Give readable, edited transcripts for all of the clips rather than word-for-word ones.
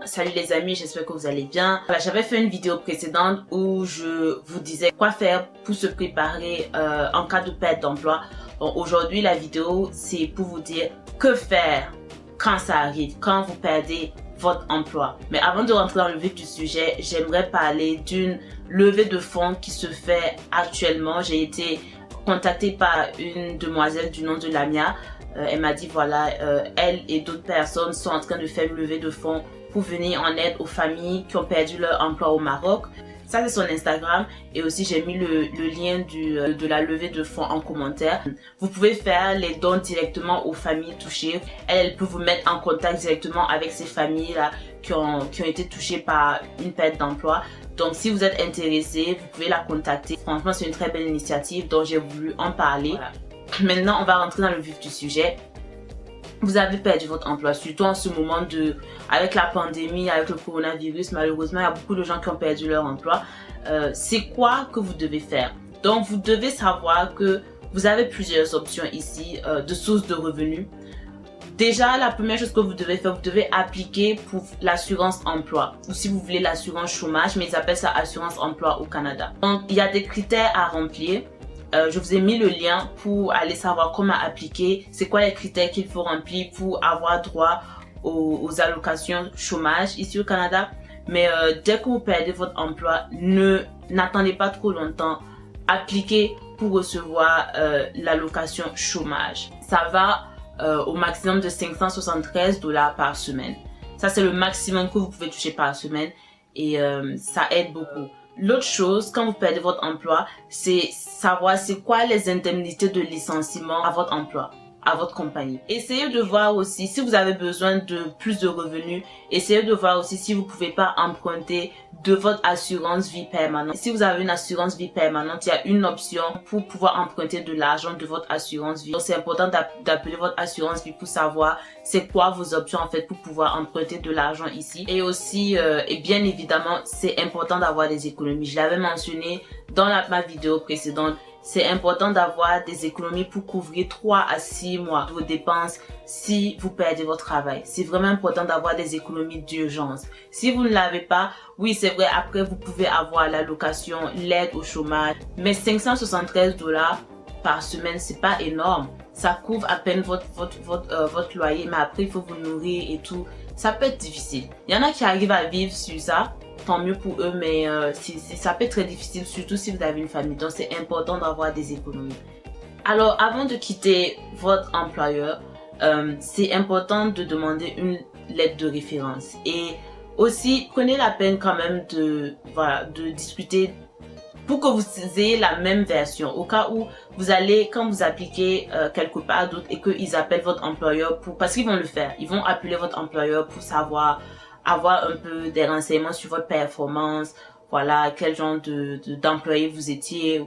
Salut les amis, j'espère que vous allez bien. Voilà, j'avais fait une vidéo précédente où je vous disais quoi faire pour se préparer en cas de perte d'emploi. Bon, aujourd'hui la vidéo c'est pour vous dire que faire quand ça arrive, quand vous perdez votre emploi. Mais avant de rentrer dans le vif du sujet, j'aimerais parler d'une levée de fonds qui se fait actuellement. J'ai été contactée par une demoiselle du nom de Lamia. Elle m'a dit voilà, elle et d'autres personnes sont en train de faire une levée de fonds pour venir en aide aux familles qui ont perdu leur emploi au Maroc. Ça c'est son Instagram et aussi j'ai mis le lien de la levée de fonds en commentaire. Vous pouvez faire les dons directement aux familles touchées. Elle peut vous mettre en contact directement avec ces familles là qui ont été touchées par une perte d'emploi. Donc si vous êtes intéressé, vous pouvez la contacter. Franchement c'est une très belle initiative dont j'ai voulu en parler. Voilà. Maintenant on va rentrer dans le vif du sujet. Vous avez perdu votre emploi, surtout en ce moment avec la pandémie, avec le coronavirus, malheureusement, il y a beaucoup de gens qui ont perdu leur emploi. C'est quoi que vous devez faire? Donc, vous devez savoir que vous avez plusieurs options ici de sources de revenus. Déjà, la première chose que vous devez faire, vous devez appliquer pour l'assurance emploi. Ou si vous voulez l'assurance chômage, mais ils appellent ça assurance emploi au Canada. Donc, il y a des critères à remplir. Je vous ai mis le lien pour aller savoir comment appliquer, c'est quoi les critères qu'il faut remplir pour avoir droit aux allocations chômage ici au Canada. Mais dès que vous perdez votre emploi, n'attendez pas trop longtemps, appliquez pour recevoir l'allocation chômage. Ça va au maximum de $573 par semaine. Ça c'est le maximum que vous pouvez toucher par semaine et ça aide beaucoup. L'autre chose, quand vous perdez votre emploi, c'est savoir c'est quoi les indemnités de licenciement à votre emploi, à votre compagnie. Essayez de voir aussi si vous avez besoin de plus de revenus. Essayez de voir aussi si vous pouvez pas emprunter de votre assurance vie permanente. Si vous avez une assurance vie permanente, il y a une option pour pouvoir emprunter de l'argent de votre assurance vie. Donc c'est important d'appeler votre assurance vie pour savoir c'est quoi vos options en fait pour pouvoir emprunter de l'argent ici. Et aussi, et bien évidemment, c'est important d'avoir des économies. Je l'avais mentionné dans ma vidéo précédente. C'est important d'avoir des économies pour couvrir 3 à 6 mois de vos dépenses si vous perdez votre travail. C'est vraiment important d'avoir des économies d'urgence. Si vous ne l'avez pas, oui c'est vrai, après vous pouvez avoir l'allocation, l'aide au chômage. Mais $573 par semaine, c'est pas énorme. Ça couvre à peine votre loyer, mais après il faut vous nourrir et tout. Ça peut être difficile. Il y en a qui arrivent à vivre sur ça. Tant mieux pour eux, mais ça peut être très difficile, surtout si vous avez une famille. Donc, c'est important d'avoir des économies. Alors, avant de quitter votre employeur, c'est important de demander une lettre de référence. Et aussi, prenez la peine quand même de discuter pour que vous ayez la même version. Au cas où vous allez, quand vous appliquez quelque part d'autre et qu'ils appellent votre employeur parce qu'ils vont le faire. Ils vont appeler votre employeur pour savoir avoir un peu des renseignements sur votre performance, voilà, quel genre d'employé vous étiez.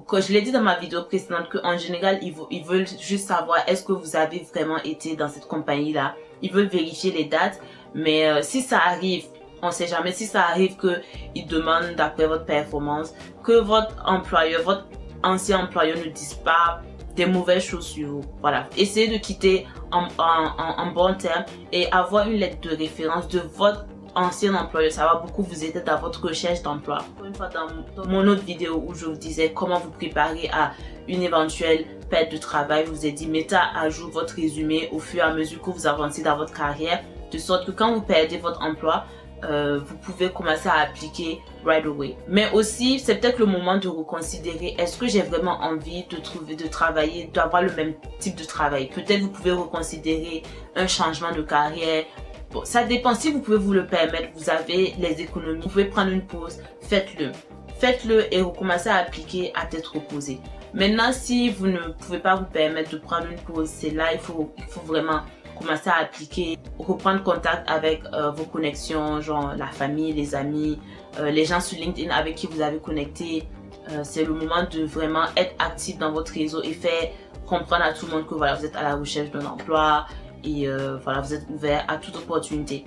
Comme je l'ai dit dans ma vidéo précédente, qu'en général, ils veulent juste savoir est-ce que vous avez vraiment été dans cette compagnie-là. Ils veulent vérifier les dates, mais si ça arrive, on sait jamais, si ça arrive qu'ils demandent d'après votre performance, que votre ancien employeur ne dise pas des mauvaises choses sur vous. Voilà. Essayez de quitter en bon terme et avoir une lettre de référence de votre ancien employeur. Ça va beaucoup vous aider dans votre recherche d'emploi. Une fois dans mon autre vidéo où je vous disais comment vous préparer à une éventuelle perte de travail, je vous ai dit mettez à jour votre résumé au fur et à mesure que vous avancez dans votre carrière, de sorte que quand vous perdez votre emploi, vous pouvez commencer à appliquer right away. Mais aussi, c'est peut-être le moment de reconsidérer, est-ce que j'ai vraiment envie de travailler, d'avoir le même type de travail? Peut-être vous pouvez reconsidérer un changement de carrière. Bon, ça dépend, si vous pouvez vous le permettre, vous avez les économies, vous pouvez prendre une pause, faites-le. Faites-le et recommencez à appliquer à tête reposée. Maintenant, si vous ne pouvez pas vous permettre de prendre une pause, c'est là, il faut vraiment commencer à appliquer, reprendre contact avec vos connexions, genre la famille, les amis, les gens sur LinkedIn avec qui vous avez connecté. C'est le moment de vraiment être actif dans votre réseau et faire comprendre à tout le monde que voilà, vous êtes à la recherche d'un emploi et voilà, vous êtes ouvert à toute opportunité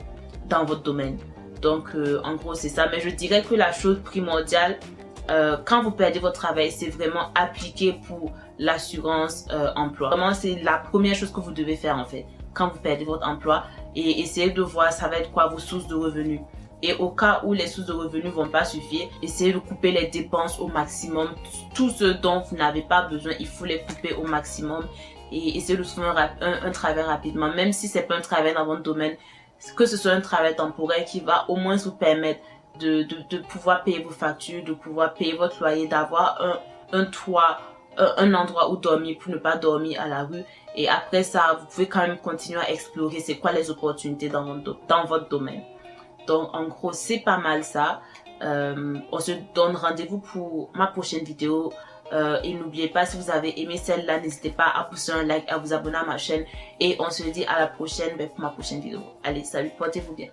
dans votre domaine. Donc en gros c'est ça, mais je dirais que la chose primordiale quand vous perdez votre travail, c'est vraiment appliquer pour l'assurance emploi. Vraiment, c'est la première chose que vous devez faire en fait. quand vous perdez votre emploi et essayez de voir ça va être quoi vos sources de revenus. Et au cas où les sources de revenus vont pas suffire, essayez de couper les dépenses au maximum. Tout ce dont vous n'avez pas besoin, il faut les couper au maximum. Et essayez de trouver un travail rapidement. Même si c'est pas un travail dans votre domaine, que ce soit un travail temporaire qui va au moins vous permettre de pouvoir payer vos factures, de pouvoir payer votre loyer, d'avoir un toit, un endroit où dormir pour ne pas dormir à la rue. Et après ça, vous pouvez quand même continuer à explorer c'est quoi les opportunités dans votre domaine. Donc en gros c'est pas mal ça. On se donne rendez-vous pour ma prochaine vidéo. Et n'oubliez pas, si vous avez aimé celle-là, n'hésitez pas à pousser un like, à vous abonner à ma chaîne. Et on se dit à la prochaine pour ma prochaine vidéo. Allez, salut, portez-vous bien.